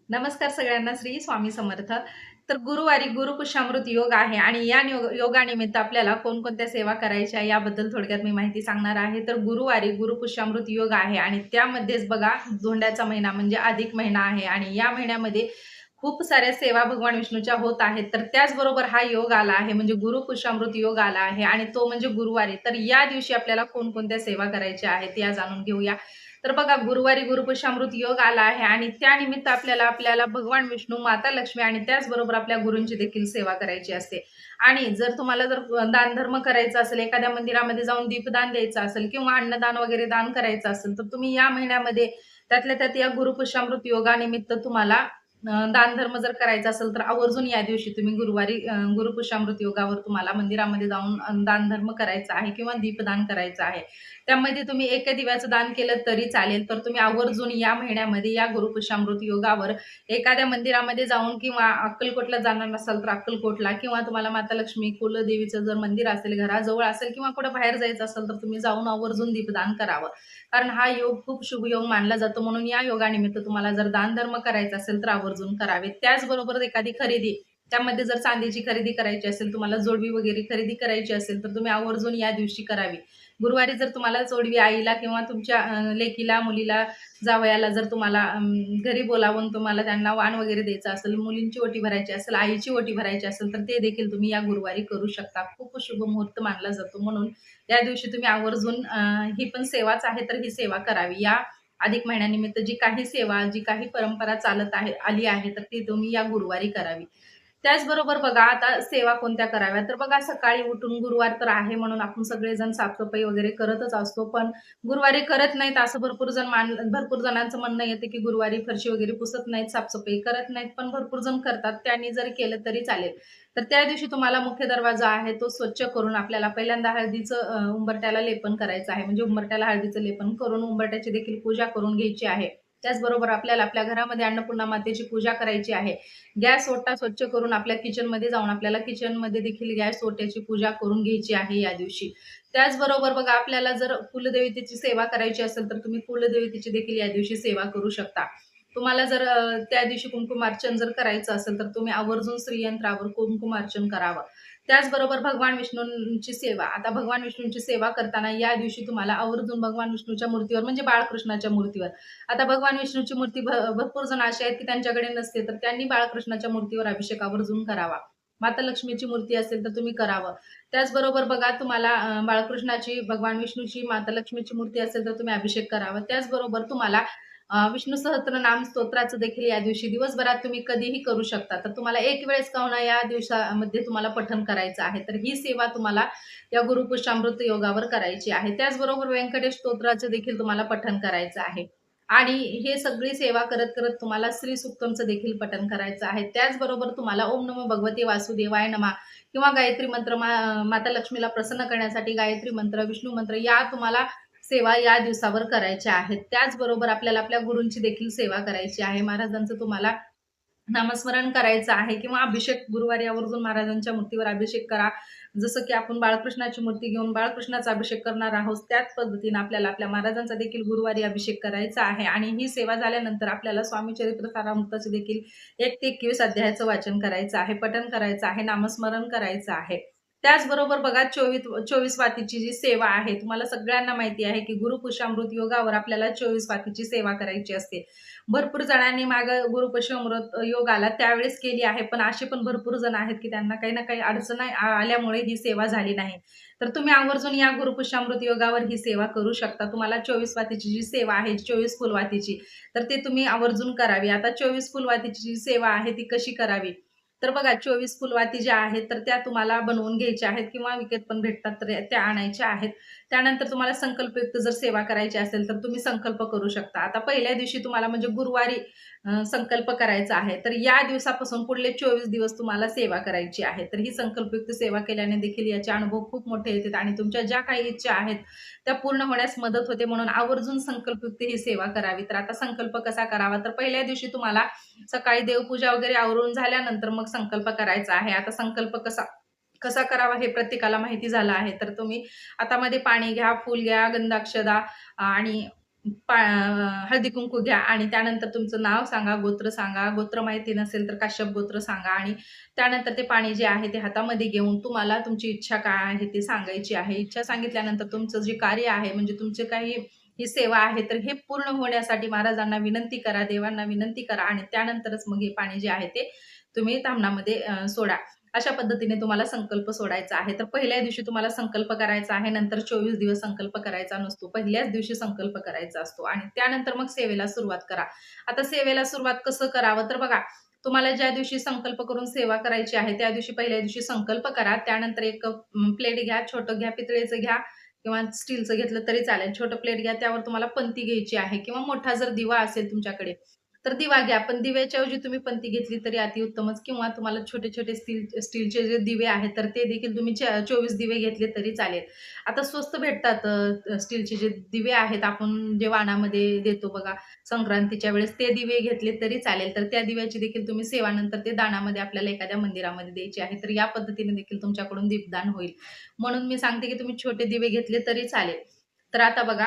नमस्कार सगळ्यांना. श्री स्वामी समर्थ. तर गुरुवारी गुरुपुष्यामृत योग आहे आणि या योगानिमित्त आपल्याला कोणकोणत्या सेवा करायच्या याबद्दल थोडक्यात मी माहिती सांगणार आहे. तर गुरुवारी गुरुपुष्यामृत योग आहे आणि त्यामध्येच बघा धोंड्याचा महिना म्हणजे अधिक महिना आहे आणि या महिन्यामध्ये खूप साऱ्या सेवा भगवान विष्णूच्या होत आहेत. तर त्याचबरोबर हा योग आला आहे म्हणजे गुरुपुष्यामृत योग आला आहे आणि तो म्हणजे गुरुवारी. तर या दिवशी आपल्याला कोणकोणत्या सेवा करायच्या आहेत या जाणून घेऊया. तर बघा गुरुवारी गुरुपुष्यामृत योग आला आहे आणि त्यानिमित्त आपल्याला भगवान विष्णू, माता लक्ष्मी आणि त्याचबरोबर आपल्या गुरूंची देखील सेवा करायची असते. आणि जर तुम्हाला दानधर्म करायचा असेल, एखाद्या मंदिरामध्ये जाऊन दीपदान द्यायचं असेल किंवा अन्नदान वगैरे दान करायचं असेल, तर तुम्ही या महिन्यामध्ये त्यातल्या त्यात या गुरुपुष्यामृत योगानिमित्त तुम्हाला दानधर्म जर करायचा असेल तर आवर्जून या दिवशी तुम्ही गुरुवारी गुरुपुष्यामृत योगावर तुम्हाला मंदिरामध्ये जाऊन दानधर्म करायचा आहे किंवा दीपदान करायचं आहे. त्यामध्ये तुम्ही एका दिव्याचं दान केलं तरी चालेल. तर तुम्ही आवर्जून या महिन्यामध्ये या गुरुपुष्यामृत योगावर एखाद्या मंदिरामध्ये जाऊन किंवा अक्कलकोटला जाणार नसाल तर अक्कलकोटला किंवा तुम्हाला माता लक्ष्मी, कुलदेवीचं जर मंदिर असेल, घराजवळ असेल किंवा कुठं बाहेर जायचं असेल तर तुम्ही जाऊन आवर्जून दीपदान करावं. कारण हा योग खूप शुभ योग मानला जातो. म्हणून या योगानिमित्त तुम्हाला जर दानधर्म करायचा असेल तर आवर्जून करावे. त्याचबरोबर एखादी खरेदी त्यामध्ये जर चांदीची खरेदी करायची असेल, तुम्हाला जोडवी वगैरे खरेदी करायची असेल तर तुम्ही आवर्जून या दिवशी करावी. गुरुवारी जर तुम्हाला जोडवी आईला किंवा तुमच्या लेकीला, मुलीला, जावयाला जर तुम्हाला घरी बोलावून तुम्हाला त्यांना वाण वगैरे द्यायचं असेल, मुलींची ओटी भरायची असेल, आईची ओटी भरायची असेल, तर ते देखील तुम्ही या गुरुवारी करू शकता. खूप शुभ मुहूर्त मानला जातो. म्हणून या दिवशी तुम्ही आवर्जून ही पण सेवाच आहे, तर ही सेवा करावी. या अधिक महिन्यानिमित्त जी काही सेवा, जी काही परंपरा चालत आहे आली आहे, तर ती तुम्ही या गुरुवारी करावी. त्याचबरोबर बघा आता सेवा कोणत्या कराव्या तर बघा सकाळी उठून गुरुवार तर आहे म्हणून आपण सगळेजण साफसफाई वगैरे करतच असतो पण गुरुवारी करत नाहीत असं भरपूर जणांचं म्हणणं येते की गुरुवारी फरशी वगैरे पुसत नाहीत, साफसफाई करत नाहीत, पण भरपूर जण करतात. त्यांनी जर केलं तरी चालेल. तर त्या दिवशी तुम्हाला मुख्य दरवाजा आहे तो स्वच्छ करून आपल्याला पहिल्यांदा हळदीचं उंबरट्याला लेपन करायचं आहे. म्हणजे उंबरट्याला हळदीचं लेपन करून उंबरट्याची देखील पूजा करून घ्यायची आहे. त्याचबरोबर आपल्याला आपल्या घरामध्ये अन्नपूर्णा मातेची पूजा करायची आहे. गॅस ओटा स्वच्छ करून आपल्या किचनमध्ये जाऊन आपल्याला किचनमध्ये देखील गॅस ओट्याची पूजा करून घ्यायची आहे या दिवशी. त्याचबरोबर बघा आपल्याला जर कुलदेवतेची सेवा करायची असेल तर तुम्ही कुलदेवतेची देखील या दिवशी सेवा करू शकता. तुम्हाला जर त्या दिवशी कुंकुमार्चन जर करायचं असेल तर तुम्ही आवर्जून श्रीयंत्रावर कुंकुमार्चन करावं. त्याचबरोबर भगवान विष्णूंची सेवा. आता भगवान विष्णूंची सेवा करताना या दिवशी तुम्हाला आवर्जून भगवान विष्णूच्या मूर्तीवर म्हणजे बाळकृष्णाच्या मूर्तीवर आता भगवान विष्णूची मूर्ती भरपूर जण असे आहेत की त्यांच्याकडे नसते, तर त्यांनी बाळकृष्णाच्या मूर्तीवर अभिषेक आवर्जून करावा. माता लक्ष्मीची मूर्ती असेल तर तुम्ही करावं. त्याचबरोबर बघा तुम्हाला बाळकृष्णाची, भगवान विष्णूची, माता लक्ष्मीची मूर्ती असेल तर तुम्ही अभिषेक करावा. त्याचबरोबर तुम्हाला विष्णू सहस्त्रनाम स्तोत्राचं देखील या दिवशी दिवसभरात तुम्ही कधीही करू शकता. तर तुम्हाला एक वेळेस का होईना या दिवसामध्ये तुम्हाला पठण करायचं आहे. तर ही सेवा तुम्हाला या गुरुपुष्यामृत योगावर करायची आहे. त्याचबरोबर व्यंकटेश स्तोत्राचं देखील तुम्हाला पठण करायचं आहे. आणि हे सगळी सेवा करत करत तुम्हाला श्री सूक्तमचं देखील पठण करायचं आहे. त्याचबरोबर तुम्हाला ओम नमो भगवते वासुदेवाय नमः किंवा गायत्री मंत्र माता लक्ष्मीला प्रसन्न करण्यासाठी गायत्री मंत्र, विष्णू मंत्र या तुम्हाला सेवा या दिवसावर करायच्या आहेत. त्याचबरोबर आपल्याला आपल्या गुरूंची देखील सेवा करायची आहे. महाराजांचं तुम्हाला नामस्मरण करायचं आहे किंवा अभिषेक गुरुवारी आवर्जून महाराजांच्या मूर्तीवर अभिषेक करा. जसं की आपण बाळकृष्णाची मूर्ती घेऊन बाळकृष्णाचा अभिषेक करणार आहोत, त्याच पद्धतीने आपल्याला आपल्या महाराजांचा देखील गुरुवारी अभिषेक करायचा आहे आणि ही सेवा झाल्यानंतर आपल्याला स्वामी चरित्र सारामृताचे देखील 1 ते 21 अध्यायाचं वाचन करायचं आहे, पठण करायचं आहे, नामस्मरण करायचं आहे. त्याचबरोबर बघा 24 वातीची जी सेवा आहे, तुम्हाला सगळ्यांना माहिती आहे की गुरुपुष्यामृत योगावर आपल्याला 24 वातीची सेवा करायची असते. भरपूर जणांनी मागं गुरुपुष्यामृत योग आला त्यावेळेस केली आहे. पण असे पण भरपूर जण आहेत, की त्यांना काही ना काही अडचणी आल्यामुळे ही सेवा झाली नाही. तर तुम्ही आवर्जून या गुरुपुष्यामृत योगावर ही सेवा करू शकता. तुम्हाला 24 वातीची जी सेवा आहे, 24 फुलवातीची, तर ते तुम्ही आवर्जून करावी. आता 24 फुलवातीची जी सेवा आहे, ती कशी करावी? तर बघा 24 फुलवाती ज्या आहेत, तर त्या तुम्हाला बनवून घ्यायच्या आहेत किंवा विकत पण भेटतात, तर त्या आणायच्या आहेत. त्यानंतर तुम्हाला संकल्पयुक्त जर सेवा करायची असेल, तर तुम्ही संकल्प करू शकता. आता पहिल्या दिवशी तुम्हाला म्हणजे गुरुवारी संकल्प करायचा आहे. तर या दिवसापासून पुढले 24 दिवस तुम्हाला सेवा करायची आहे. तर ही संकल्पयुक्त सेवा केल्याने देखील याचे अनुभव खूप मोठे येतात आणि तुमच्या ज्या काही इच्छा आहेत, त्या पूर्ण होण्यास मदत होते. म्हणून आवर्जून संकल्पयुक्त ही सेवा करावी. तर आता संकल्प कसा करावा? तर पहिल्या दिवशी तुम्हाला सकाळी देवपूजा वगैरे आवरून झाल्यानंतर मग संकल्प करायचा आहे. आता संकल्प कसा कसा करावा हे प्रत्येकाला माहिती झालं आहे. तर तुम्ही हातामध्ये पाणी घ्या, फूल घ्या, गंधाक्षदा आणि हळदी कुंकू घ्या आणि त्यानंतर तुमचं नाव सांगा, गोत्र सांगा. गोत्र माहिती नसेल तर काश्यप गोत्र सांगा आणि त्यानंतर ते पाणी जे आहे ते हातामध्ये घेऊन तुम्हाला तुमची इच्छा काय आहे ते सांगायची आहे. इच्छा सांगितल्यानंतर तुमचं जे कार्य आहे म्हणजे तुमचे काही ही सेवा आहे तर हे पूर्ण होण्यासाठी महाराजांना विनंती करा, देवांना विनंती करा आणि त्यानंतरच मग हे पाणी जे आहे ते तुम्ही ताम्हणामध्ये सोडा. अशा पद्धतीने तुम्हाला संकल्प सोडायचा आहे. तर पहिल्या दिवशी तुम्हाला संकल्प करायचा आहे, नंतर 24 दिवस संकल्प करायचा नसतो. पहिल्याच दिवशी संकल्प करायचा असतो आणि त्यानंतर मग सेवेला सुरुवात करा. आता सेवेला सुरुवात कसं करावं? तर बघा, तुम्हाला ज्या दिवशी संकल्प करून सेवा करायची आहे, त्या दिवशी पहिल्या दिवशी संकल्प करा. त्यानंतर एक प्लेट घ्या, छोटं घ्या, पितळेचं घ्या किंवा स्टीलचं घेतलं तरी चालेल. छोटं प्लेट घ्या, त्यावर तुम्हाला पंती घ्यायची आहे किंवा मोठा जर दिवा असेल तुमच्याकडे, तर दिवा घ्या. पण दिव्याच्या ऐवजी तुम्ही पंती घेतली तरी अतिउत्तमच किंवा तुम्हाला छोटे-छोटे स्टीलचे जे दिवे आहेत, तर ते देखील तुम्ही 24 दिवे घेतले तरी चालेल. आता स्वस्त भेटतात स्टीलचे जे दिवे आहेत, आपण जे वाणामध्ये देतो बघा संक्रांतीच्या वेळेस, ते दिवे घेतले तरी चालेल. तर त्या दिव्याची देखील तुम्ही सेवा नंतर ते दानामध्ये आपल्याला एखाद्या मंदिरामध्ये द्यायची आहे. तर या पद्धतीने देखील तुमच्याकडून दीपदान होईल. म्हणून मी सांगते की तुम्ही छोटे दिवे घेतले तरी चालेल. तर आता बघा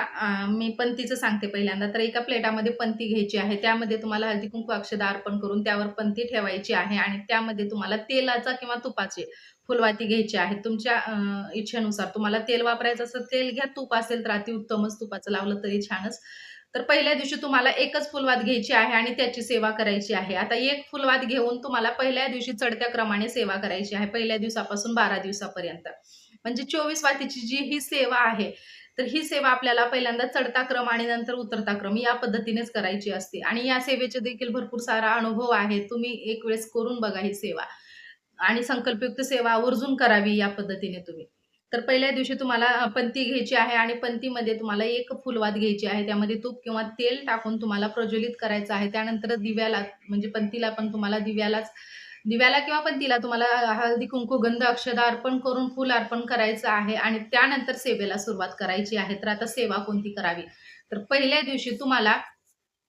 मी पंतीचं सांगते पहिल्यांदा. तर एका प्लेटामध्ये पंती घ्यायची आहे. त्यामध्ये तुम्हाला हळदी-कुंकू अक्षदा अर्पण करून त्यावर पंती ठेवायची आहे आणि त्यामध्ये तुम्हाला तेलाचा किंवा तुपाचे फुलवाती घ्यायची आहे. तुमच्या इच्छेनुसार तुम्हाला तेल वापरायचं असेल तेल घ्या, तूप असेल तर अतिउत्तमच, तुपाचं लावलं तरी छानच. तर पहिल्या दिवशी तुम्हाला एकच फुलवात घ्यायची आहे आणि त्याची सेवा करायची आहे. आता एक फुलवात घेऊन तुम्हाला पहिल्या दिवशी चढत्या क्रमाने सेवा करायची आहे. पहिल्या दिवसापासून 12 दिवसापर्यंत. म्हणजे 24 वातीची जी ही सेवा आहे, तर ही सेवा आपल्याला पहिल्यांदा चढता क्रम आणि नंतर उतरता क्रम या पद्धतीनेच करायची असते आणि या सेवेचे देखील भरपूर सारा अनुभव आहे. तुम्ही एक वेळेस करून बघा ही सेवा आणि संकल्पयुक्त सेवा आवर्जून करावी या पद्धतीने तुम्ही. तर पहिल्या दिवशी तुम्हाला पंती घ्यायची आहे आणि पंतीमध्ये तुम्हाला एक फुलवात घ्यायची आहे. त्यामध्ये तूप किंवा तेल टाकून तुम्हाला प्रज्वलित करायचं आहे. त्यानंतर दिव्याला म्हणजे पंतीला पण तुम्हाला दिव्याला किंवा पंतीला तुम्हाला हळदी, कुंकू, गंध, अक्षदा अर्पण करून फूल अर्पण करायचं आहे आणि त्यानंतर सेवेला सुरुवात करायची आहे. तर आता सेवा कोणती करावी? तर पहिल्या दिवशी तुम्हाला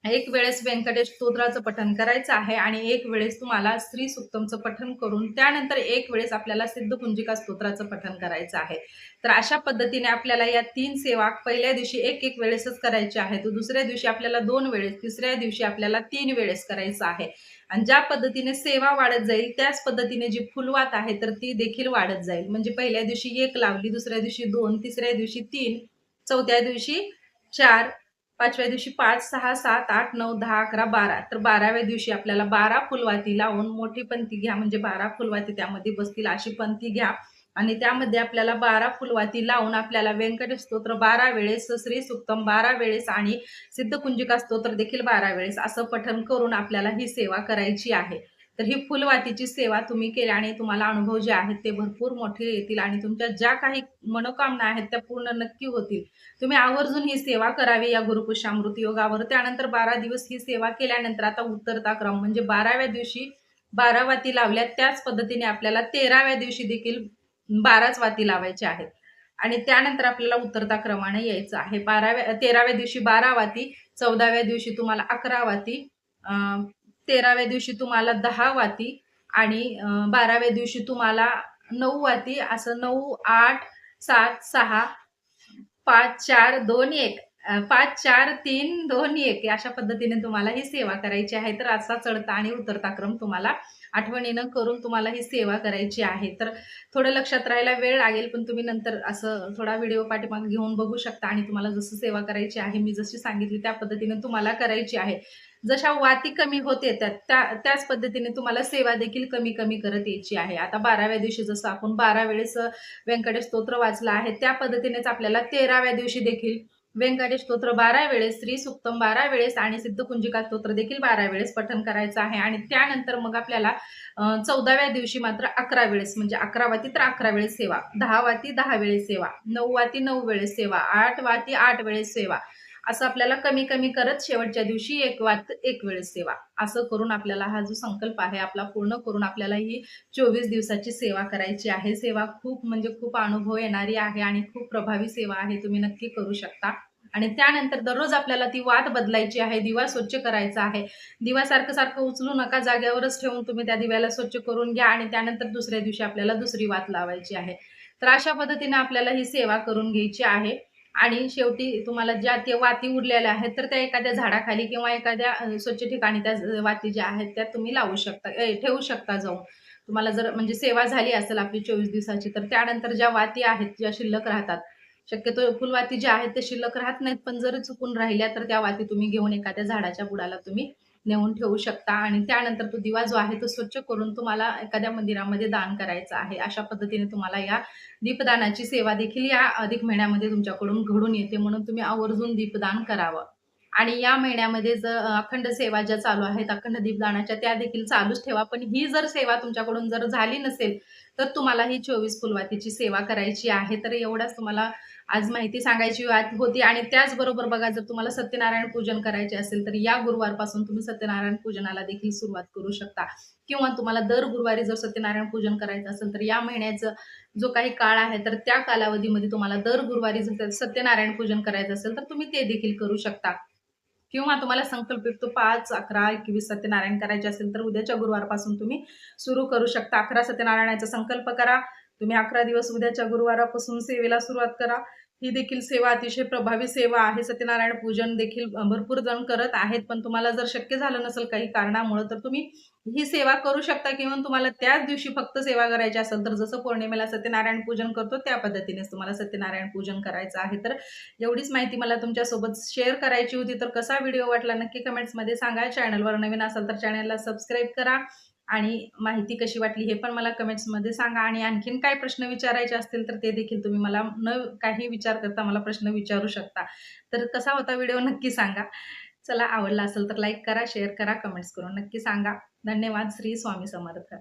एक वेळेस व्यंकटेश स्तोत्राचं पठण करायचं आहे आणि एक वेळेस तुम्हाला श्री सुक्तमचं पठण करून त्यानंतर एक वेळेस आपल्याला सिद्धकुंजिका स्तोत्राचं पठण करायचं आहे. तर अशा पद्धतीने आपल्याला या 3 सेवा पहिल्या दिवशी एक वेळेसच करायच्या आहेत. दुसऱ्या दिवशी आपल्याला 2 वेळेस, तिसऱ्या दिवशी आपल्याला 3 वेळेस करायचं आहे. आणि ज्या पद्धतीने सेवा वाढत जाईल त्याच पद्धतीने जी फुलवात आहे तर ती देखील वाढत जाईल. म्हणजे पहिल्या दिवशी 1 लावली, दुसऱ्या दिवशी 2, तिसऱ्या दिवशी 3, चौथ्या दिवशी 4, 5व्या दिवशी 5, 6, 7, 8, 9, 10, 11, 12. तर 12व्या दिवशी आपल्याला 12 फुलवाती लावून मोठी पंती घ्या म्हणजे 12 फुलवाती त्यामध्ये बसतील अशी पंती घ्या आणि त्यामध्ये आपल्याला 12 फुलवाती लावून आपल्याला व्यंकटेश स्तोत्र 12 वेळेस, श्री सुक्तम 12 वेळेस आणि सिद्धकुंजिका स्तोत्र देखील 12 वेळेस असं पठण करून आपल्याला ही सेवा करायची आहे. तर ही फुलवातीची सेवा तुम्ही केल्याने तुम्हाला अनुभव जे आहेत ते भरपूर मोठे येतील आणि तुमच्या ज्या काही मनोकामना आहेत त्या पूर्ण नक्की होतील. तुम्ही आवर्जून ही सेवा करावी या गुरुपुष्यामृत योगावर. त्यानंतर 12 दिवस ही सेवा केल्यानंतर आता उतरता क्रम म्हणजे 12व्या दिवशी 12 वाती लावल्या त्याच पद्धतीने आपल्याला 13व्या दिवशी देखील 12च वाती लावायच्या आहेत आणि त्यानंतर आपल्याला उतरता क्रमाने यायचं आहे. 13व्या दिवशी 12 वाती, 14व्या दिवशी तुम्हाला 11 वाती, 13व्या दिवशी तुम्हाला 10 वाती आणि 12व्या दिवशी तुम्हाला 9 वाती असं 9, 8, 7, 6, 5, 4, 2, 1 5, 4, 3, 2, 1 अशा पद्धतीने तुम्हाला ही सेवा करायची आहे. तर असा चढता आणि उतरता क्रम तुम्हाला आठवणीनं करून तुम्हाला ही सेवा करायची आहे. तर थोडं लक्षात राहायला वेळ लागेल, पण तुम्ही नंतर असं थोडा व्हिडिओ पाठीमागे घेऊन बघू शकता आणि तुम्हाला जसं सेवा करायची आहे, मी जशी सांगितली त्या पद्धतीने तुम्हाला करायची आहे. जशा वाती कमी होत येतात त्याच पद्धतीने तुम्हाला सेवा देखील कमी-कमी करत यायची आहे. आता 12व्या दिवशी जसं आपण 12 वेळेस व्यंकटेश स्तोत्र वाचलं आहे, त्या पद्धतीनेच आपल्याला 13व्या दिवशी देखील व्यंकटेश स्तोत्र 12 वेळेस, श्री सुक्तम 12 वेळेस आणि सिद्धकुंजिका स्तोत्र देखील 12 वेळेस पठण करायचं आहे आणि त्यानंतर मग आपल्याला 14व्या दिवशी मात्र 11 वेळेस म्हणजे 11 वाती तर 11 वेळेस सेवा, 10 वाती 10 वेळेस सेवा, 9 वाती 9 वेळेस सेवा, 8 वाती 8 वेळेस सेवा. असं आपल्याला कमी-कमी करत शेवटच्या दिवशी 1 वात 1 वेळेस सेवा. असं करून आपल्याला हा जो संकल्प आहे आपला पूर्ण करून आपल्याला ही 24 दिवसाची सेवा करायची आहे. सेवा खूप म्हणजे खूप अनुभव येणारी आहे आणि खूप प्रभावी सेवा आहे. तुम्ही नक्की करू शकता. आणि त्यानंतर दररोज आपल्याला ती वात बदलायची आहे. दिवा स्वच्छ करायचा आहे. दिवा सारखं-सारखं उचलू नका. जागेवरच ठेवून तुम्ही त्या दिव्याला स्वच्छ करून घ्या आणि त्यानंतर दुसऱ्या दिवशी आपल्याला दुसरी वात लावायची आहे. तर अशा पद्धतीने आपल्याला ही सेवा करून घ्यायची आहे. आणि शेवटी तुम्हाला ज्या त्या वाती उरलेल्या आहेत, तर त्या एखाद्या झाडाखाली किंवा एखाद्या स्वच्छ ठिकाणी त्या वाती ज्या आहेत त्या तुम्ही लावू शकता, ठेवू शकता जाऊन. तुम्हाला जर म्हणजे सेवा झाली असेल आपली 24 दिवसाची, तर त्यानंतर ज्या वाती आहेत, ज्या शिल्लक राहतात, शक्यतो फुलवाती ज्या आहेत त्या शिल्लक राहत नाहीत, पण जर चुकून राहिल्या, तर त्या वाती तुम्ही घेऊन एखाद्या झाडाच्या बुडाला तुम्ही नेऊन ठेवू शकता आणि त्यानंतर तो दिवा जो आहे तो स्वच्छ करून तुम्हाला एखाद्या मंदिरामध्ये दान करायचं आहे. अशा पद्धतीने तुम्हाला या दीपदानाची सेवा देखील या अधिक महिन्यामध्ये तुमच्याकडून घडून येते, म्हणून तुम्ही आवर्जून दीपदान करावं. आणि या महिन्यामध्ये जर अखंड सेवा ज्या चालू आहेत, अखंड दीपदानाच्या, त्या देखील चालूच ठेवा. पण ही जर सेवा तुमच्याकडून जर झाली नसेल, तर तुम्हाला ही 24 फुलवातीची सेवा करायची आहे. तर एवढाच तुम्हाला आज माहिती सांगायची होती. आणि त्याचबरोबर बघा, जर तुम्हाला सत्यनारायण पूजन करायचे असेल, तर या गुरुवारपासून तुम्ही सत्यनारायण पूजनाला देखील सुरुवात करू शकता. किंवा तुम्हाला दर गुरुवारी जर सत्यनारायण पूजन करायचं असेल, तर या महिन्याचं जो काही काळ आहे, तर त्या कालावधीमध्ये तुम्हाला दर गुरुवारी जर सत्यनारायण पूजन करायचं असेल, तर तुम्ही ते देखील करू शकता. किंवा तुम्हाला संकल्प युक्त 5, 11, 21 सत्यनारायण करायचे असेल, तर उद्याच्या गुरुवारपासून तुम्ही सुरू करू शकता. 11 सत्यनारायणाचा संकल्प करा. तुम्ही 11 दिवस उद्याच्या गुरुवारापासून सेवेला सुरुवात करा. ही देखील सेवा अतिशय प्रभावी सेवा आहे. सत्यनारायण पूजन देखील भरपूर जण करत आहेत. पण तुम्हाला जर शक्य झालं नसेल काही कारणामुळं, तर तुम्ही ही सेवा करू शकता. किंवा तुम्हाला त्याच दिवशी फक्त सेवा करायची असेल, तर जसं पौर्णिमेला सत्यनारायण पूजन करतो, त्या पद्धतीनेच तुम्हाला सत्यनारायण पूजन करायचं आहे. तर एवढीच माहिती मला तुमच्यासोबत शेअर करायची होती. तर कसा व्हिडिओ वाटला नक्की कमेंट्समध्ये सांगा. चॅनलवर नवीन असाल तर चॅनलला सबस्क्राईब करा आणि माहिती कशी वाटली हे पण मला कमेंट्समध्ये सांगा. आणि आणखीन काय प्रश्न विचारायचे असतील, तर ते देखील तुम्ही मला न काही विचार करता मला प्रश्न विचारू शकता. तर कसा होता व्हिडिओ नक्की सांगा. चला, आवडला असेल तर लाईक करा, शेअर करा, कमेंट्स करून नक्की सांगा. धन्यवाद. श्री स्वामी समर्थ.